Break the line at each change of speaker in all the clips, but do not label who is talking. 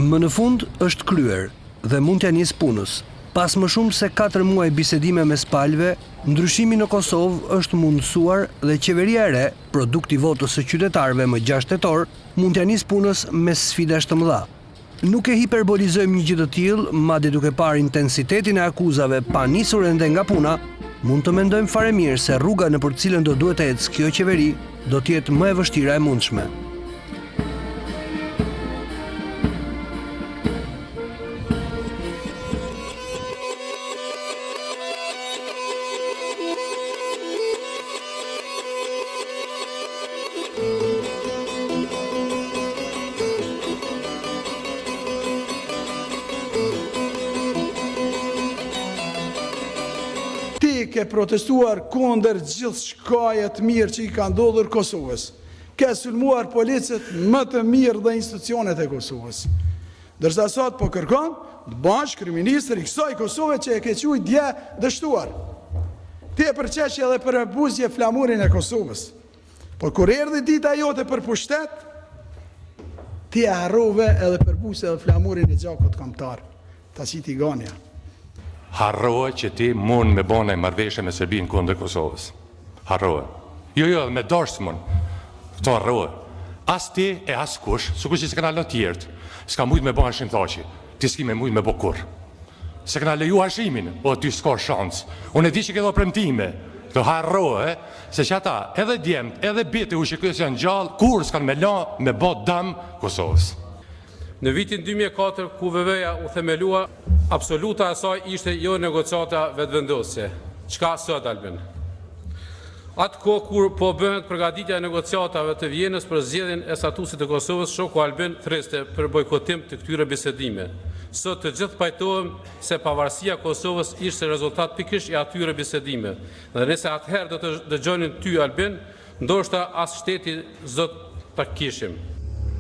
Më në fund është kryer dhe mund t'ja nisë punës. Pas më shumë se 4 muaj bisedime mes palëve, ndryshimi në Kosovë është mundësuar dhe qeveria e re, produkt i votës së qytetarëve më 6 tetor, mund t'ja nisë punës me sfidash të mëdha. Nuk e hiperbolizojmë një gjë të tillë, madje duke parë intensitetin e akuzave pa nisur ende nga puna, mund të mendojmë fare mirë se rruga nëpër cilën do duhet të ecë kjo qeveri do të jetë më e vështira e mundshme.
Ke protestuar kundër gjithë shkajet mirë që i ka ndodhur Kosovës. Ke sulmuar policët më të mirë dhe institucionet e Kosovës. Dërsa sot po kërkon të bash kryeministri i kësaj Kosove që e ke quajtur dje dështuar. Ti e përqesh edhe për abuzje flamurin e Kosovës. Por kur erdhi dita jote për pushtet, ti e harrove edhe për buse dhe flamurin e gjakut kombëtar. Ta qiti Gania.
Harrohe që ti mund me bane marrëveshje me Serbinë kundër Kosovës. Harrohe. Jo, me dashur mund. Këto harrohe. As ti e as kush, sikur që s'kana lënë tjertë, s'ka mujt me bane shimtaqi. Ti s'ki me mujt me bo kur. Se kana leju hashimin, o ty s'ka shans. Unë e di që këto premtime, këto harrohe, se që ata edhe djemt, edhe bitë u shikës janë gjallë, kur s'kan me la me bo dëm Kosovës.
Në vitin 2004, ku VV-ja u themelua, absoluta e saj ishte jo negociata vetëvendosje. Çka sot, Albin? Atë kohë kur po bëhet përgatitja e negociatave të Vjenës për zgjedhjen e statusit të Kosovës, shoku Albin thriste për bojkotim të këtyre bisedime. Sot të gjithë pajtohem se pavarësia e Kosovës ishte rezultat pikërisht i atyre bisedime. Dhe nëse atëherë do të dëgjonin ty, Albin, ndoshta as shteti zot ta kishim.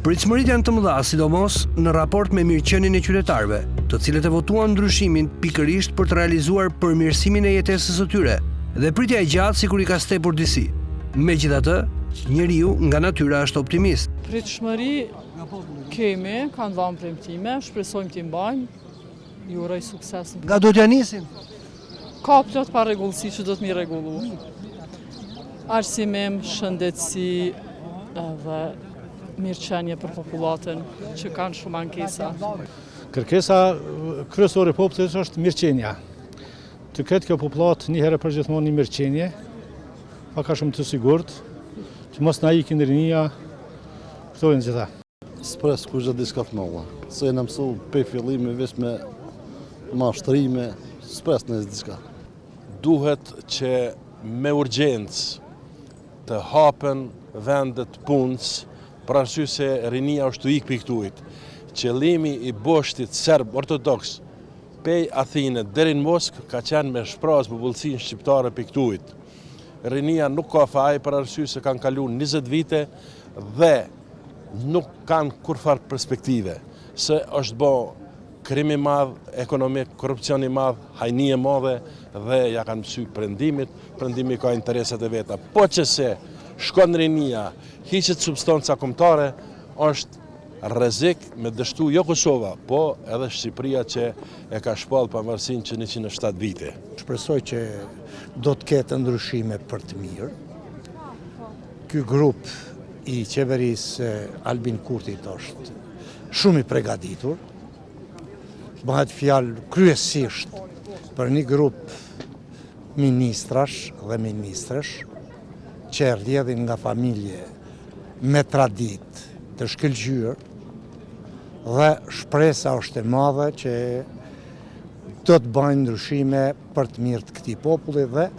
Pritshmëritë janë të mëdha, sidomos në raport me mirëqenien e qytetarëve, të cilët e votuan ndryshimin pikërisht për të realizuar përmirësimin e jetesës së tyre, dhe pritja e gjatë sikur i ka stepur disi. Megjithatë, njeriu nga natyra është optimist.
Pritshmëri kemi, kanë dhënë premtime, shpresojmë t'i mbajmë. Ju uroj sukses.
Nga do t'ja nisin?
Ka plot pa rregullsi që do të mi rregullu. Arsimim, shëndetësi dhe mirëqenie për popullatën që kanë shumë ankesa.
Kërkesa kryesore e popullit është mirëqenia. Të ketë kjo popullat një herë për gjithmonë një mirëqenie, pak a shumë të sigurt, që mos na ikin rinia, këto janë gjitha.
S'pres kush di diçka të mëdha. Se na mësu pe fillimi veç me mashtrime, s'pres në diçka.
Duhet që me urgjencë të hapen vendet punës, për arsye se rinia është të ikë piktuit. Qëllimi i boshtit serb ortodoks pej Athinë deri në Moskë ka qenë me shpras popullsinë shqiptare piktuit. Rinia nuk ka faj për arsye se kanë kaluar 20 vite dhe nuk kanë kurfar perspektive. Se është bo krim i madh, ekonomik, korrupsioni i madh, hajnie e madhe dhe ja kanë mësy prendimit, prendimi ka interesat e veta. Po që se shkon rinia, hiqet substanca kombëtare, është rrezik me dështu jo Kosova, po edhe Shqipëria që e ka shpall pavarësinë që 107 vite.
Shpresoj që do të ketë ndryshime për të mirë. Ky grup i qeverisë Albin Kurtit është shumë i përgatitur. Bëhet fjalë kryesisht për një grup ministrash dhe ministresh që rrjedhin nga familje me tradit të shkëlqyer dhe shpresa është e madhe që do të bëjnë ndryshime për të mirë të këtij populli dhe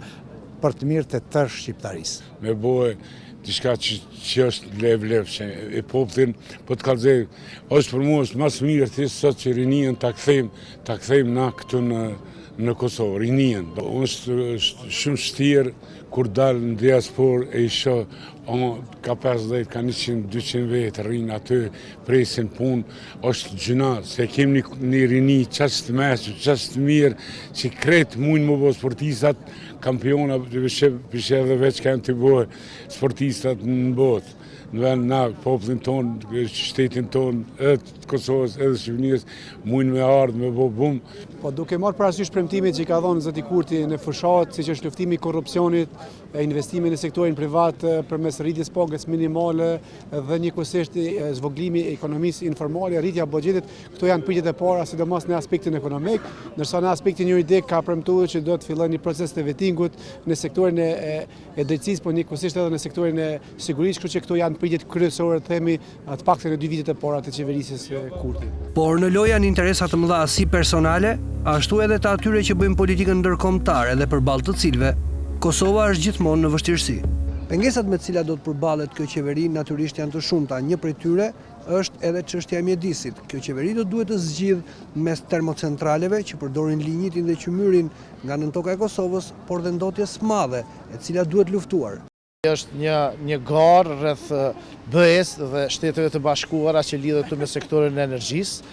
për të mirë të tërë shqiptarisë.
Me bëhe diçka që është lev që e popullin po të kallëzoj, është për mua është mas mirë thjesht sot që rinien ta kthejmë na këtu në Kosovë, rinien. Është shumë vështirë kur dalë në diaspor e i shoh, ka 50, ka 100, 200 vetë, rinë aty, presin punë, është gjuna, se kemi një rini qashtë meqë, qashtë mirë, që kretë mujnë më bo sportistat, kampiona, përshë edhe veç kanë të bëhe sportistat në botë. Në vend na, popullin tonë, shtetin tonë, të Kosovës edhe Shqipënisë mujnë me ardhë, me bo bumë.
Po duke marrë parasysh premtimit që i ka dhënë zoti Kurti në fushat, siç është luftimi i korrupsionit, investimi në sektorin privat përmes rritjes pagës minimale dhe njëkohësisht zvoglimi i ekonomisë informale, rritja e buxhetit, këto janë pritjet e para, sidomos në aspektin ekonomik, ndërsa në aspektin juridik ka premtuar që do të fillojë një proces të vettingut në sektorin e drejtësisë, po njëkohësisht edhe në sektorin e sigurisë, kështu që këto janë pritjet kryesore, themi, të paktën në 2 vitet e para të qeverisjes së Kurti.
Por në lojë janë interesa të mëdha si personale, ashtu edhe të atyre që bëjnë politikën ndërkombëtare dhe përballë të cilëve Kosova është gjithmonë në vështirësi. Pengesat me të cilat do të përballet kjo qeveri natyrisht janë të shumta. Një prej tyre është edhe çështja e mjedisit. Kjo qeveri do duhet të zgjidhë mes termocentraleve që përdorin lignitin dhe qymyrin nga nëntoka e Kosovës, por dhe ndotjes së madhe, e cila duhet luftuar.
Është një garë rreth BE-s dhe Shteteve të Bashkuara që lidhet me sektorin e energjisë,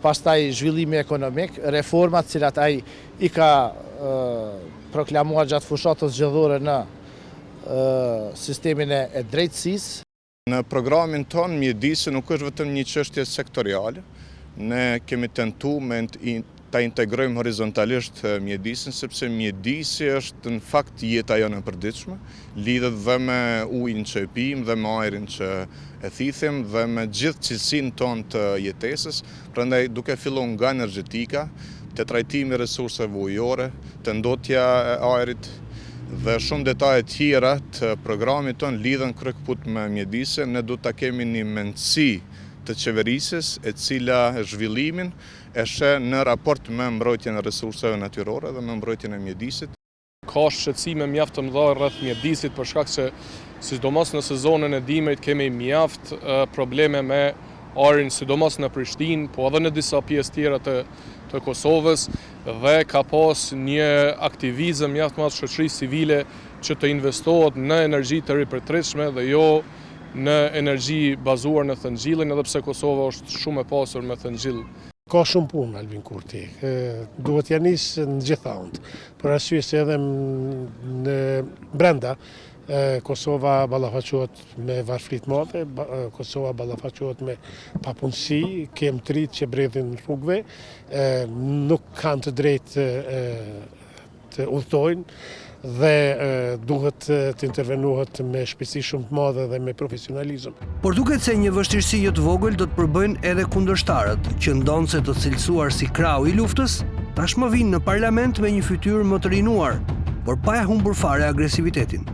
pastaj zhvillimi ekonomik, reformat cilat ai i ka proklamuar gjatë fushatës zgjedhore në sistemin e drejtësisë.
Në programin tonë mjedisi nuk është vetëm një çështje sektoriale. Ne kemi tentuar ta integrojmë horizontalisht mjedisin, sepse mjedisi është në fakt jeta jonë e përditshme, lidhet dhe me ujin që e pijmë dhe me ajrin që e thithim dhe me gjithë cilësinë tonë të jetesës. Prandaj duke filluar nga energjetika, te trajtimi i resurseve ujore, te ndotja e ajrit dhe shumë detaje tjera të programit tonë lidhen kryekëput me mjedisin, ne du ta kemi një mendësi të qeverisjes e cila zhvillimin e sheh në raport me mbrojtjen e resurseve natyrore dhe me mbrojtjen e mjedisit.
Ka shqetësime mjaft të mëdha rreth mjedisit për shkak se sidomos në sezonën e dimrit kemi mjaft probleme me ajrin, sidomos në Prishtinë, po edhe në disa pjesë tjera të Kosovës, dhe ka pas një aktivizëm mjaft madh shoqërisë civile që të investohet në energji të ripërtritshme dhe jo në energji bazuar në thëngjillin, edhe pse Kosova është shumë e pasur me thëngjill.
Ka shumë punë Albin Kurti, duhet ja nisë në gjitha undë, për arsye se edhe në brenda Kosova ballafaqohet me varfrit madhe, Kosova ballafaqohet me papunësi, kemtrit që bredhin në rrugëve, nuk kanë të drejtë të udhtojnë dhe duhet të intervenohet me shpejtësi shumë të madhe dhe me profesionalizëm.
Por duket se një vështirësi jo të vogël do të përbëjnë edhe kundërshtarët, që ndonse të cilësuar si krau i luftës, tashmë vinë në parlament me një fytyrë më të rinuar, por pa e humbur fare agresivitetin.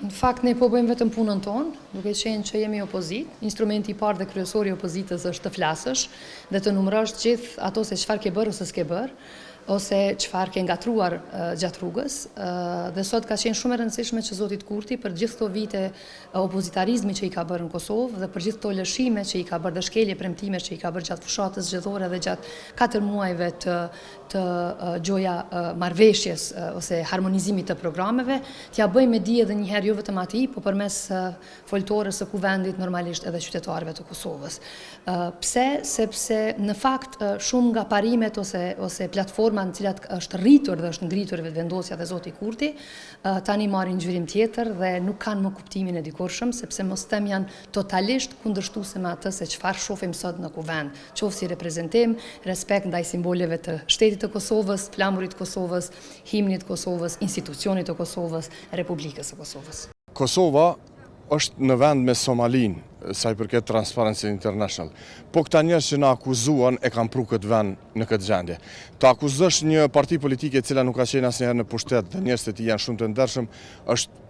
Në fakt, ne po bëjmë vetëm punën tonë, duke qenë që jemi opozit. Instrumenti i parë dhe kryesori i opozitës është të flasësh dhe të numërosh gjithë ato se çfarë ke bërë ose s'ke bërë, ose çfarë ke ngatruar gjatë rrugës. Dhe sot ka qenë shumë e rëndësishme që zotit Kurti për gjithë këto vite opozitarizmi që i ka bërë në Kosovë dhe për gjithë këto lëshime që i ka bërë dhe shkelje premtime që i ka bërë gjatë fushatës zgjedhore dhe gjatë 4 muajve të gjoja marrëveshjes ose harmonizimit të programeve, t'ja bëjmë me dije edhe një herë jo vetëm atij, por përmes foltorës së kuvendit normalisht edhe qytetarëve të Kosovës. Pse? Sepse në fakt shumë nga parimet ose platforma në cilat është rritur dhe është ngritur vetëvendosja dhe zoti Kurti, tani marrin zhvillim tjetër dhe nuk kanë më kuptimin e dikurshëm, sepse mos them janë totalisht kundërshtuese me atë se çfarë shohim sot në kuvend, qoftë si reprezentim, respekt ndaj simboleve të shtetit të Kosovës, flamurit të Kosovës, himnit të Kosovës, institucionit të Kosovës, Republikës së Kosovës.
Kosova është në vend me Somalinë, sa i përket Transparency International. Po këta njerëz që na akuzuan e kanë pru këtë vend në këtë gjendje. Të akuzosh një parti politike e cila nuk ka qenë asnjëherë në pushtet dhe njerëzit e tij janë shumë të ndershëm, është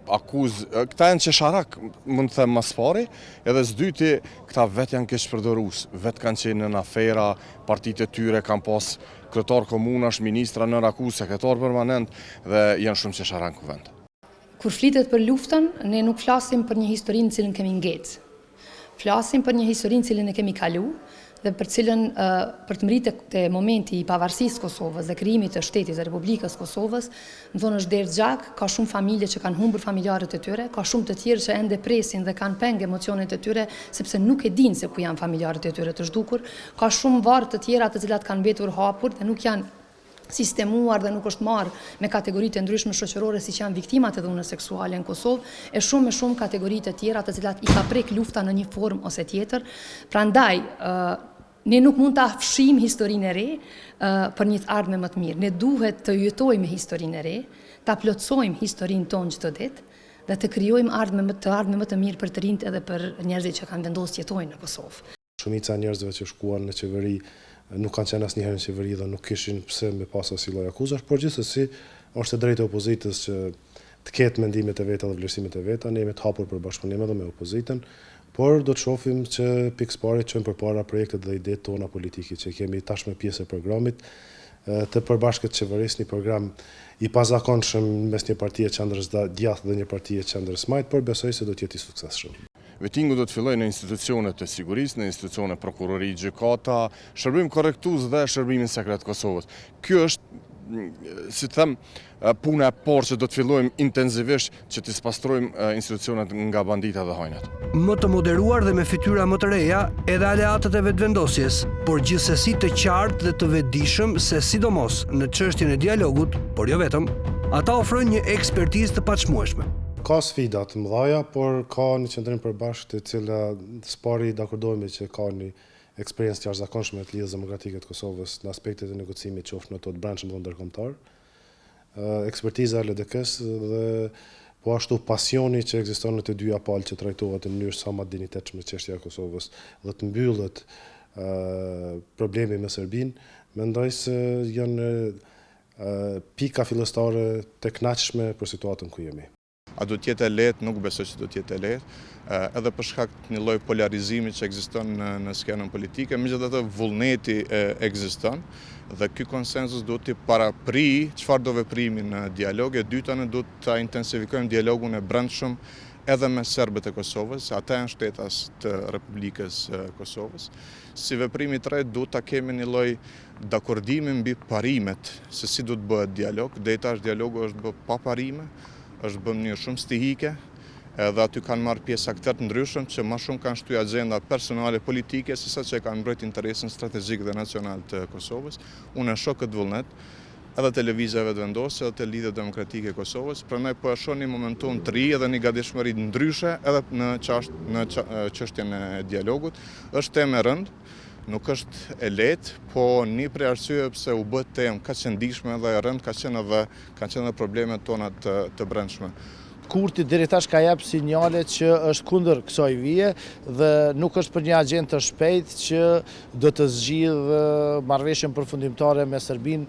këta janë qesharak, mund të them mas pari, edhe s'dyti këta vetë janë keqpërdorues, vetë kanë qenë në afera, partitë e tyre kanë pas kryetar komunash, ministra nën akuzë, sekretar permanent dhe janë shumë qesharak në kuvend.
Kur flitet për luftën, ne nuk flasim për një histori në cilën kemi ngecë. Flasim për një histori në cilën e kemi kalu dhe për cilën për të mritë te momenti i pavarësisë Kosovës dhe krijimit të shtetit të Republikës Kosovës, në thonë është derë gjak, ka shumë familje që kanë humbur familjarët e tyre, ka shumë të tjerë që ende presin dhe kanë peng emocionet e tyre sepse nuk e dinë se ku janë familjarët e tyre të zhdukur, ka shumë varë të tjera të cilat kanë mbetur hapur dhe nuk janë sistemuar dhe nuk është marrë me kategoritë ndryshme shoqërore si që janë viktimat e dhunës seksuale në Kosovë, e shumë kategoritë të tjera të cilat i ka prek lufta në një formë ose tjetër. Prandaj, Ne nuk mund të afshim historinë e re për një ardhme më të mirë. Ne duhet të jetojmë historinë e re, të plotsojmë historinë tonë çdo ditë dhe të krijojmë ardhme më të mirë për të rinjt edhe për njerëzit që kanë vendosur të jetojnë në Kosovë.
Shumica e njerëzve që shkuan në qeveri nuk kanë qenë asnjëherë në qeveri dhe nuk kishin pse me pas asnjë lloj akuzash, por gjithsesi është e drejtë e opozitës që të ketë mendimet e veta dhe vlerësimet e veta. Ne jemi të hapur për bashkëpunim edhe me opozitën, por do të shohim që pikësparit çojmë përpara projektet dhe idetë tona politike që kemi tashmë pjesë e programit të përbashkët qeverisë, një program i pazakonshëm mes një partie qendrës djathtë dhe një partie qendrës majt, por besoj se do të jetë i suksesshëm.
Vetingu do të fillojë në institucionet e sigurisë, në institucionet prokurori, gjykata, shërbim korrektues dhe shërbimin sekret Kosovës. Kjo është, si të them, puna e parë që do të fillojmë intensivisht që të spastrojmë institucionet nga bandita dhe hajnat.
Më të moderuar dhe me fytyra më të reja edhe aleatët e vetëvendosjes, por gjithsesi të qartë dhe të vetëdijshëm se sidomos në çështjen e dialogut, por jo vetëm, ata ofrojnë një ekspertizë të paçmueshme.
Ka sfida të mëdha, por ka një qendrim përbashkët e cila spari dakordohemi që ka një eksperiencë të jashtëzakonshme të Lidhjes Demokratike të Kosovës në aspektet e negocimit qoftë në ato të brendshëm dhe ndërkombëtar. Ekspertiza e LDK-s dhe po ashtu pasioni që ekziston në të dyja palë që trajtohet në mënyrë sa më dinjitetshme çështja e Kosovës dhe të mbyllet problemi me Serbinë, mendoj se janë pika fillestare të kënaqshme për situatën ku jemi.
A do të jetë e lehtë? Nuk besoj që do të jetë e lehtë, edhe për shkak të një lloj polarizimi që ekziston në skenën politike, megjithatë vullneti ekziston dhe ky konsensus do të paraprijë çfarë do veprimi në dialog. E dyta, ne do të intensifikojmë dialogun e brendshëm edhe me serbët e Kosovës, ata janë shtetas të Republikës Kosovës. Si veprimi i tretë, do ta kemi një lloj dakordimi mbi parimet se si do të bëhet dialog. Deri tash dialogu është bërë pa parime, është bërë në mënyrë shumë stihike, edhe aty kanë marrë pjesë aktorë të ndryshëm që më shumë kanë shtyr agenda personale politike sesa që kanë mbrojtë interesin strategjik dhe nacional të Kosovës. Unë e shoh këtë vullnet edhe te lëvizja vetëvendosje edhe te Lidhja Demokratike e Kosovës, prandaj po e shoh një momentum të ri edhe një gatishmëri ndryshe edhe në çështjen e dialogut. Është temë e rëndë. Nuk është e lehtë, po një prej arsyeve pse u bë temë kaq e ndihshme dhe e rëndë kanë qenë problemet tona të brendshme.
Kurti deri tash ka jap sinjale që është kundër kësaj vije dhe nuk është për një agjendë të shpejtë që do të zgjidhë marrëveshjen përfundimtare me Serbinë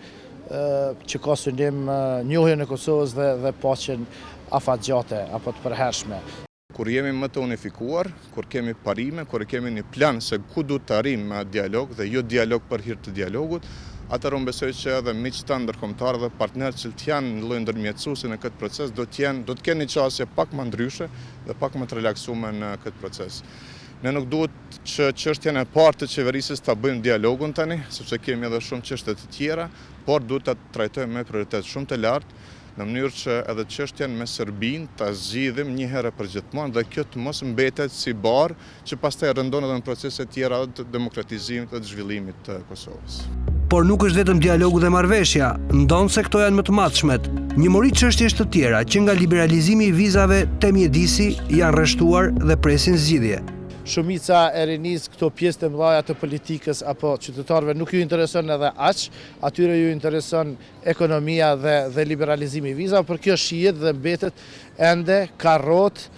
që ka synim njohjen e Kosovës dhe paqen afatgjate apo të përhershme.
Kur jemi më të unifikuar, kur kemi parime, kur kemi një plan se ku du të arrijmë me dialog dhe jo dialog për hir të dialogut, atëherë unë besoj që edhe miqtë tanë ndërkombëtar dhe partnerët që janë në lloj ndërmjetësuesi në këtë proces do të kenë një qasje pak më ndryshe dhe pak më të relaksuar në këtë proces. Ne nuk duhet që çështjen e parë të qeverisës ta bëjmë dialogun tani, sepse kemi edhe shumë çështje të tjera, por duhet ta trajtojmë me prioritet shumë të lartë, në mënyrë që edhe çështjen me Serbinë ta zgjidhim një herë për gjithmonë dhe kjo të mos mbetet si barë që pastaj rëndon edhe në procese tjera të demokratizimit dhe të zhvillimit të Kosovës.
Por nuk është vetëm dialogu dhe marrëveshja, ndonë se këto janë më të matshmet. Një mori çështjesh të tjera që nga liberalizimi i vizave te mjedisi janë rreshtuar dhe presin zgjidhje.
Shumica e rinis këto pjesë të mëdha të politikës apo qytetarëve nuk ju intereson edhe aq, atyre ju intereson ekonomia dhe liberalizimi i vizave, por kjo shihet dhe mbetet ende karrot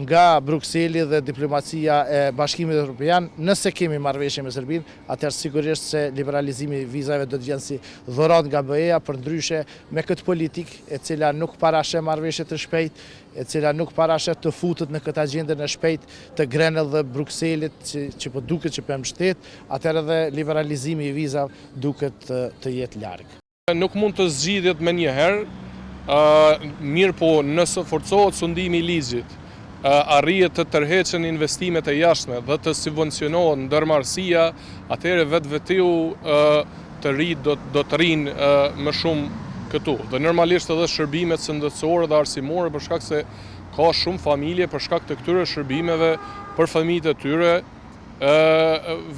nga Brukseli dhe diplomacia e Bashkimit Evropian. Nëse kemi marrëveshje me Serbinë, atëherë sigurisht se liberalizimi i vizave do të jenë si dhuratë nga BE-ja, për ndryshe me këtë politikë e cila nuk parashë marrëveshje të shpejt, e cila nuk parashë të futet në këtë agjendën e shpejt të Grenell dhe Brukselit që po duket që po mbështet, atëherë edhe liberalizimi i vizave duket të jetë larg.
Nuk mund të zgjidhet me një herë, mirë po nëse forcohet sundimi i ligjit, arrijet të tërheqen investimet e jashtme dhe të subvencionohet ndërmarrësia, atëherë vetvetiu të ri do të rinë më shumë këtu. Dhe normalisht edhe shërbimet shëndetësore dhe arsimore, për shkak se ka shumë familje për shkak të këtyre shërbimeve për familjet e tyre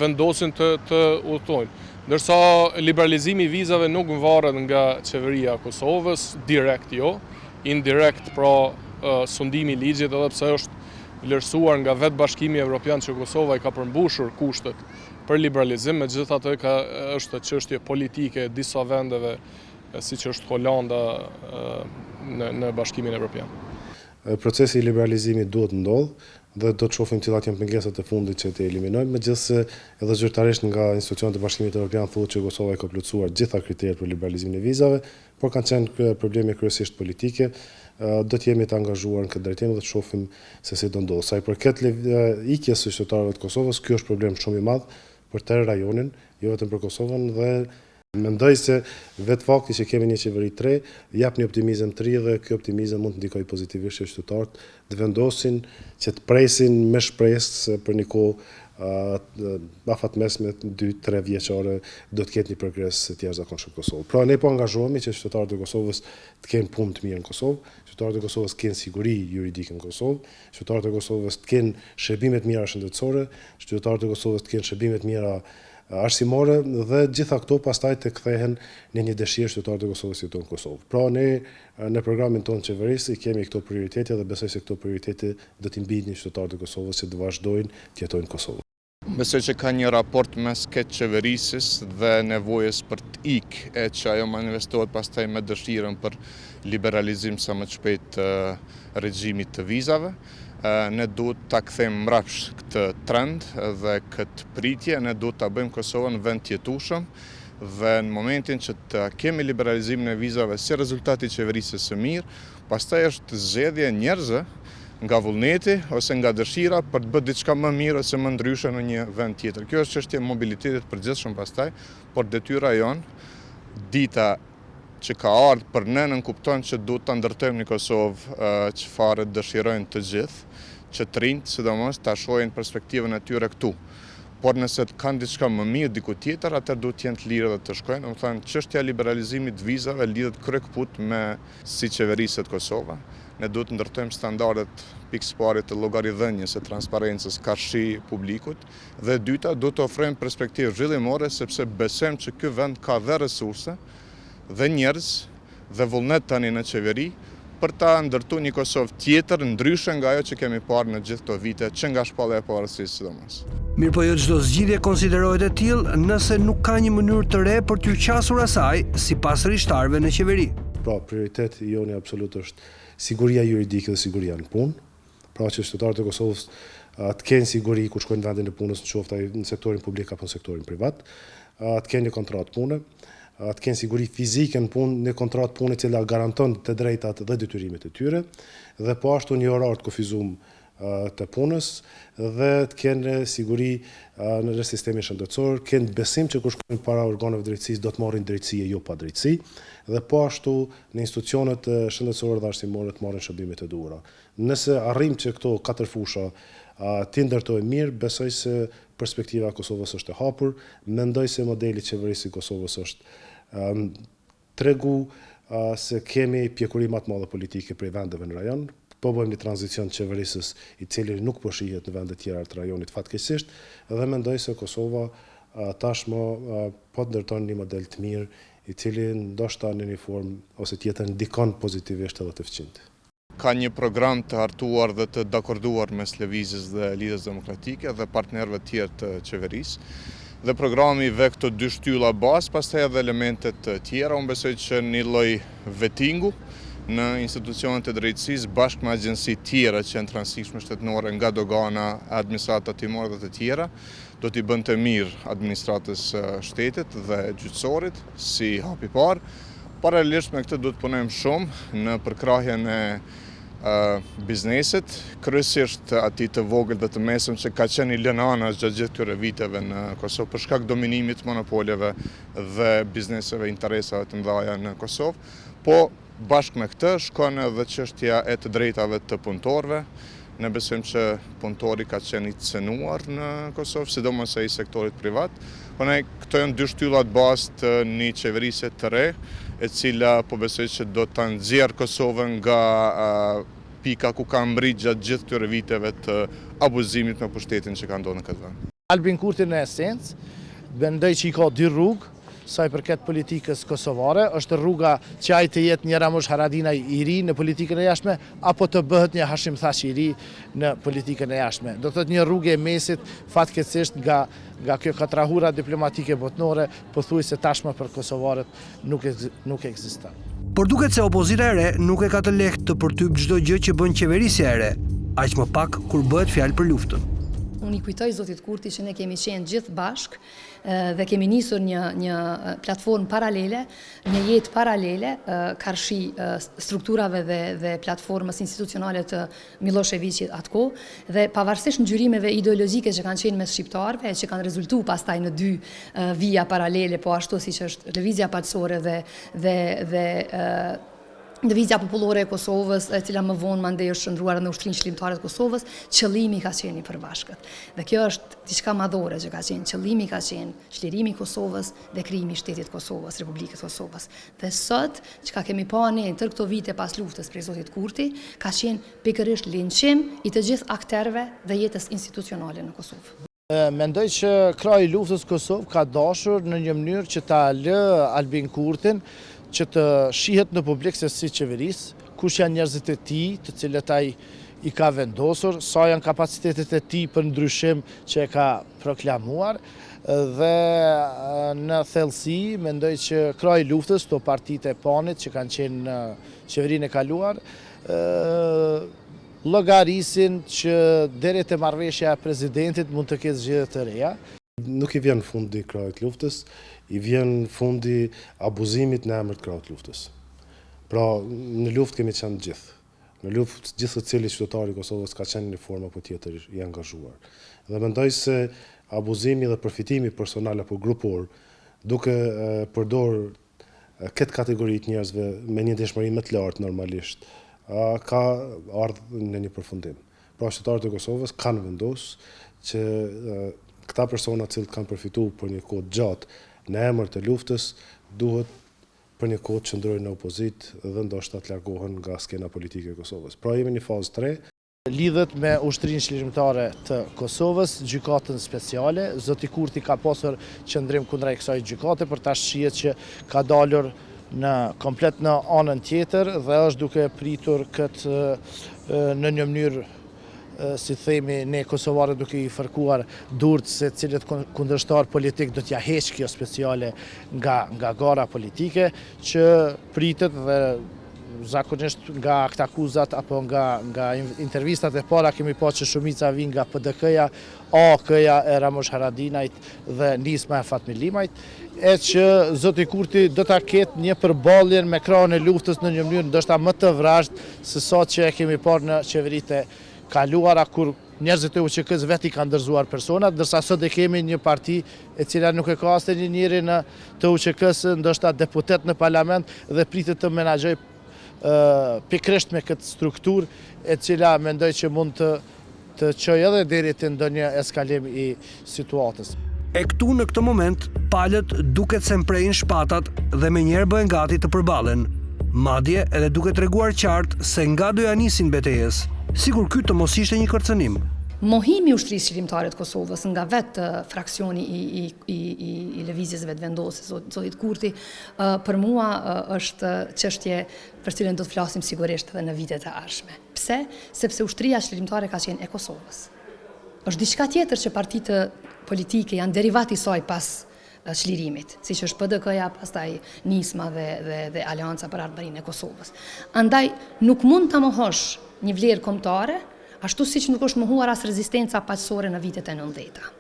vendosin të udhtojnë. Ndërsa liberalizimi i vizave nuk varet nga qeveria e Kosovës, direkt jo, indirekt pra sundimi i ligjit, edhe pse është vlerësuar nga vetë Bashkimi Evropian që Kosova i ka përmbushur kushtet për liberalizim, megjithatë është çështje politike e disa vendeve, siç është Holanda në Bashkimin Evropian.
Procesi i liberalizimit duhet ndodhë dhe do të shohim cilat janë pengesat e fundit që të eliminojmë, megjithëse edhe zyrtarisht nga institucionet e Bashkimit Evropian thuhet që Kosova ka plotësuar gjitha kriteret për liberalizimin e vizave, por kanë qenë probleme kryesisht politike. Do të jemi të angazhuar në këtë drejtim dhe të shohim se si do ndodhë. Sa i përket ikjes së qytetarëve të Kosovës, ky është problem shumë i madh për tërë rajonin, jo vetëm për Kosovën, dhe mendoj se vetë fakti që kemi një qeveri 3 jap një optimizëm të ri dhe ky optimizëm mund të ndikojë pozitivisht që qytetarët të vendosin që të presin me shpresë për një kohë afatmesme 2-3 vjeçare do të ketë një progres të jashtëzakonshëm në Kosovë. Pra ne po angazhohemi që qytetarët e Kosovës të kenë punë të mirë në Kosovë, qytetarët e Kosovës të kenë siguri juridike në Kosovë, qytetarët e Kosovës të kenë shërbime të mira shëndetësore, qytetarët e Kosovës të kenë shërbime të mira arsimore dhe gjitha këto pastaj të kthehen në një dëshirë qytetarët e Kosovës jetojnë në Kosovë. Pra ne në programin tonë qeverisë kemi këto prioritete dhe besoj se këto prioritete do t'i mbijnë qytetarët e Kosovës që të vazhdojnë të jetojnë në Kosovë.
Besoj që ka një raport mes këtë qeverisës dhe nevojës për të ikë, që ajo manifestohet pastaj me dëshirën për liberalizim sa më të shpejt regjimit të vizave. Ne duhet ta kthejmë mbrapsht këtë trend dhe këtë pritje, ne duhet ta bëjmë Kosovën vend të jetueshëm dhe në momentin që të kemi liberalizimin e vizave si rezultat i qeverisë së mirë, pastaj është zgjedhje e njerëzve nga vullneti ose nga dëshira për të bërë diçka më mirë ose më ndryshe në një vend tjetër. Kjo është çështje e mobilitetit përgjithshëm pastaj, por detyra jon, dita që ka ardhur për ne nën kupton që duhet ta ndërtojmë një Kosovë çfarë dëshirojnë të gjithë, që të rinjt sidomos ta shohin perspektivën e tyre këtu. Por nëse kanë diçka më mirë diku tjetër, atëherë duhet të jenë të lirë dhe të shkojnë. Domethënë çështja e liberalizimit vizave lidhet kryekëput me si qeveriset Kosova. Ne duhet të ndërtojmë standardet pikësparit të llogaridhënies së transparencës karshi publikut dhe dyta duhet të ofrojmë perspektivë zhvillimore sepse besojmë që ky vend ka dhe resurse dhe njerëz dhe vullnet tani në qeveri për ta ndërtuar një Kosovë tjetër ndryshe nga ajo që kemi parë në gjithë këto vite, që nga shpallja e parësisë sidomos.
Mirë po jo çdo zgjidhje konsiderohet e tillë nëse nuk ka një mënyrë të re për t'u qasur asaj sipas rishtarëve në qeveri.
Pra, prioriteti joni absolut është siguria juridike dhe siguria në punë. Pra që qytetarët e Kosovës të kenë siguri kur shkojnë në vendin e punës, qoftë në sektorin publik apo në sektorin privat, të kenë një kontratë pune, të kenë siguri fizike në punë, një kontratë pune që garanton të drejtat dhe detyrimet e tyre, dhe po ashtu një orar të kufizum të punës, dhe të kenë siguri në sistemin shëndetësor, kenë besim që kur shkojnë para organeve drejtësisë do të marrin drejtësi e jo pa drejtësi, dhe po ashtu në institucionet shëndetësore dhe arsimore të marrin shërbimet e duhura. Nëse arrim që këto 4 fusha ti ndërtojnë mirë, besoj se perspektiva e Kosovës është e hapur, mendoj se modeli qeverisë i Kosovës është tregu se kemi pjekuri më të madhe politike prej vendeve në rajon, po bëjmë një tranzicion të qeverisës i cili nuk po shihet në vende tjera të rajonit fatkeqësisht, dhe mendoj se Kosova tashmë po ndërton një model të mirë i cili ndoshta në një formë ose tjetër ndikon pozitivisht edhe të fqinjtë.
Ka një program të hartuar dhe të dakorduar mes Lëvizjes dhe Lidhjes Demokratike dhe partnerëve tjerë të qeverisë. Dhe programi ve këto 2 shtylla bazë, pastaj edhe elementet të tjera. Unë besoj që një lloj vettingu në institucionet e drejtësisë bashkë me agjenci tjera që janë të rëndësishme shtetërore nga dogana, administrata timore dhe të tjera, do t'i bënte mirë administratës shtetit dhe gjyqësorit si hapi parë. Paralelisht me këtë duhet punojmë shumë në përkrahjen e biznesit, kryesisht atij të vogël dhe të mesëm që ka qenë i lënë anash gjatë gjithë këtyre viteve në Kosovë për shkak dominimit monopoleve dhe bizneseve interesave të mëdha në Kosovë, po bashkë me këtë shkon edhe çështja e të drejtave të punëtorëve. Ne besojmë që punëtori ka qenë i cënuar në Kosovë, sidomos ai sektorit privat. Po ne këto janë 2 shtyllat bazë të një qeverisje të re, e cila po besoj që do ta nxjerrë Kosovën nga pika ku ka mbrit gjatë gjithë këtyre viteve të abuzimit me pushtetin që ka ndodhur në këtë vend.
Albin Kurti në esencë mendoj që i ka 2 rrugë, sa i përket politikës kosovare, është rruga që ai të jetë një Ramush Haradinaj i ri në politikën e jashtme, apo të bëhet një Hashim Thaçi i ri në politikën e jashtme. Do të thotë një rrugë e mesit, fatkeqësisht nga kjo katrahura diplomatike botnore, pothuajse tashmë për kosovarët nuk ekziston.
Por duket se opozita e re nuk e ka të lehtë të përtyp çdo gjë që bën qeverisja e re, aq më pak kur bëhet fjalë për luftën.
Unë i kujtoj zotit Kurti që ne kemi qenë gjithë bashk dhe kemi nisur një platformë paralele, një jetë paralele, karshi strukturave dhe platformës institucionale të Miloševićit atko, dhe pavarësisht ngjyrimeve ideologjike që kanë qenë mes shqiptarëve, që kanë rezultuar pastaj në dy vija paralele, po ashtu siç është lëvizja paqësore dhe Lëvizja popullore e Kosovës, e cila më vonë mandej është shndruar në Ushtrinë Qëllimtare të Kosovës, qëllimi ka qenë i përbashkët. Dhe kjo është diçka madhore që ka qenë. Qëllimi ka qenë çlirimi i Kosovës dhe krijimi i shtetit Kosovës, Republikës Kosovës. Dhe sot, çka kemi pa ne tër këto vite pas luftës prej zotit Kurti, ka qenë pikërisht linçim i të gjithë akterëve dhe jetës institucionale në Kosovë.
Mendoj që kraji i luftës Kosovë ka dashur në një mënyrë që ta lë Albin Kurtin që të shihet në publik se si qeverisë, kush janë njerëzit e tij, të cilët ai i ka vendosur, sa janë kapacitetet e tij për ndryshim që e ka proklamuar, dhe në thellësi mendoj që kraji i luftës, to partitë e panit që kanë qenë në qeverinë e kaluar, llogarisin që deri te marrëveshja e presidentit mund të ketë zgjedhje të reja.
Nuk i vjen fundi krahut luftës, i vjen fundi abuzimit në emër të krahut luftës. Pra, në luftë kemi qenë gjithë. Në luftë gjithë secili qytetar i Kosovës ka qenë në formë apo tjetër i angazhuar. Dhe mendoj se abuzimi dhe përfitimi personal apo grupor, duke përdor këtë kategori të njerëzve me një dëshmëri më të lartë normalisht, ka ardhur në një përfundim. Pra, qytetarët e Kosovës kanë vendosur që këta persona që kanë përfituar për një kohë gjatë në emër të luftës duhet për një kohë të qëndrojnë në opozitë dhe ndoshta të largohen nga skena politike e Kosovës. Pra jemi në fazë 3.
Lidhet me Ushtrinë Qëllimtare të Kosovës, gjykatën speciale. Zoti Kurti ka pasur qëndrim kundrejt kësaj gjykate, për tash shihet që ka dalur komplet në anën tjetër dhe është duke pritur këtë në një mënyrë, si themi, ne kosovarët duke i fërkuar durt se cilët kundërshtar politik do t'ja heq kjo speciale nga gara politike, që pritet dhe zakonisht nga këta akuzat apo nga intervistat e para kemi pa që shumica vijnë nga PDK-ja, AK-ja e Ramush Haradinajt dhe nisma e Fatmi Limajt, e që zoti Kurti do ta ketë një përballje me krahun e luftës në një mënyrë ndoshta më të vrazhd se sa që e kemi parë në qeveritë kaluara, kur njerëzit e UÇK-s vetë i kanë ndërzuar personat, ndërsa sot e kemi një parti e cila nuk e ka asnjë një njeri në të UÇK-s, ndoshta deputet në parlament, dhe pritet të menaxhoj pikërisht me këtë strukturë, e cila mendoj që mund të çojë edhe deri te ndonjë eskalim i situatës.
E këtu në këtë moment, palët duket se mprejnë shpatat dhe menjëherë bëhen gati të përballen. Madje edhe duke treguar qartë se nga do ja nisin betejës, sikur ky të mos ishte një kërcënim.
Mohimi i Ushtrisë Qëllimtare të Kosovës nga vetë fraksioni i lëvizjes vetëvendosë, zotit Kurti, për mua është çështje për cilën do të flasim sigurisht edhe në vitet e ardhshme. Pse? Sepse Ushtria Qëllimtare ka qenë e Kosovës. Është diçka tjetër që partitë politike janë derivati i saj pas çlirimit, siç është PDK-ja, pastaj nisma dhe Aleanca për Ardhmërinë e Kosovës. Andaj nuk mund ta mohosh një vlerë kombëtare, ashtu siç nuk është mohuar as rezistenca paqësore në vitet e 90-ta.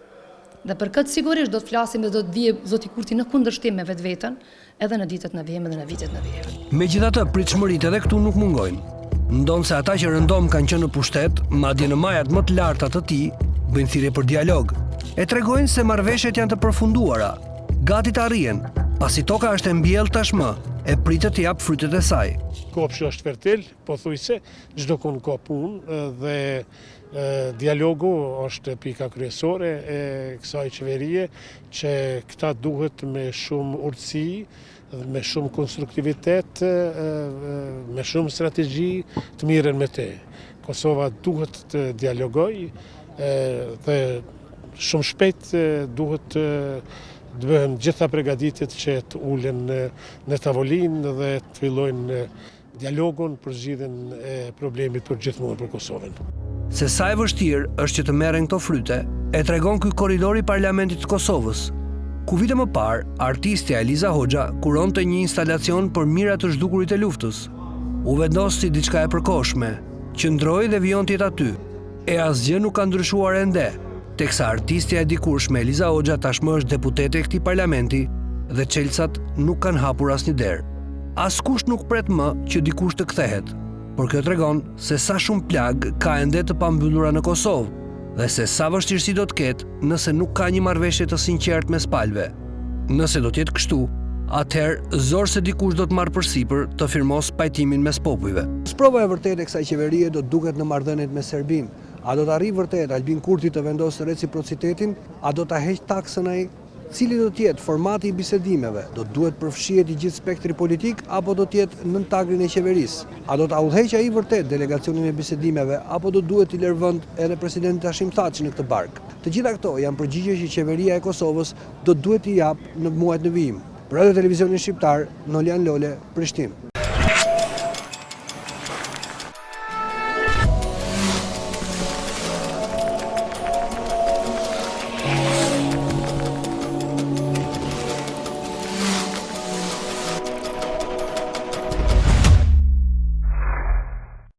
Dhe për këtë sigurisht do të flasim dhe do të vijë zoti Kurti në kundërshtim me vetveten, edhe në ditët në vijim edhe në vitet në vijim.
Megjithatë, pritshmëritë edhe këtu nuk mungojnë. Ndonse ata që rëndom kanë qenë në pushtet, madje në majat më të larta të tij, bëjnë thirrje për dialog. E tregojnë se marrëveshjet janë të përfunduara, gati të arrihen, pasi toka është e mbjellë tashmë, e pritet të jap frytet e saj.
Kopshi është fertil, pothuajse çdo kënd ka punë dhe dialogu është pika kryesore e kësaj qeverie, që këta duhet me shumë urtësi, me shumë konstruktivitet, me shumë strategji të mirën me te. Kosova duhet të dialogoj dhe shumë shpejt duhet Të bëhen gjitha përgatitit që të ulen në tavolinë dhe të fillojnë dialogun për zgjidhjen e problemit për gjithmonë për Kosovën.
Se sa e vështirë është që të merren këto fryte, e tregon ky korridor i Parlamentit të Kosovës, ku vite më parë, artistja Eliza Hoxha kuronte një instalacion për mirat të zhdukurit e luftës. U vendos si diçka e përkohshme, qëndroi dhe vijon tjetë aty, e asgjë nuk ka ndryshuar ende, teksa artistja e dikurshme Eliza Hoxha tashmë është deputete e këtij parlamenti dhe çelësat nuk kanë hapur asnjë derë. Askush nuk pret më që dikush të kthehet, por kjo tregon se sa shumë plag ka ende të pambyllura në Kosovë dhe se sa vështirësi do të ketë nëse nuk ka një marrëveshje të sinqertë mes palëve. Nëse do të jetë kështu, atëherë zor se dikush do të marrë përsipër të firmos pajtimin mes popujve. Sprova e vërtetë e kësaj qeverie do të duket në marrëdhëniet me Serbinë. A do të arrijë vërtet Albin Kurti të vendosë reciprocitetin, a do ta heqë taksën ai? Cili do të jetë formati i bisedimeve? Do të duhet përfshihet i gjithë spektri politik apo do të jetë nën tagrin e qeverisë? A do ta udhëheqë ai vërtet delegacionin e bisedimeve apo do duhet i lërë vend edhe presidenti Hashim Thaçi në këtë bark? Të gjitha këto janë përgjigje që qeveria e Kosovës do duhet i japë në muajt në vijim. Për Radio Televizionin Shqiptar, Nolian Lole, Prishtinë.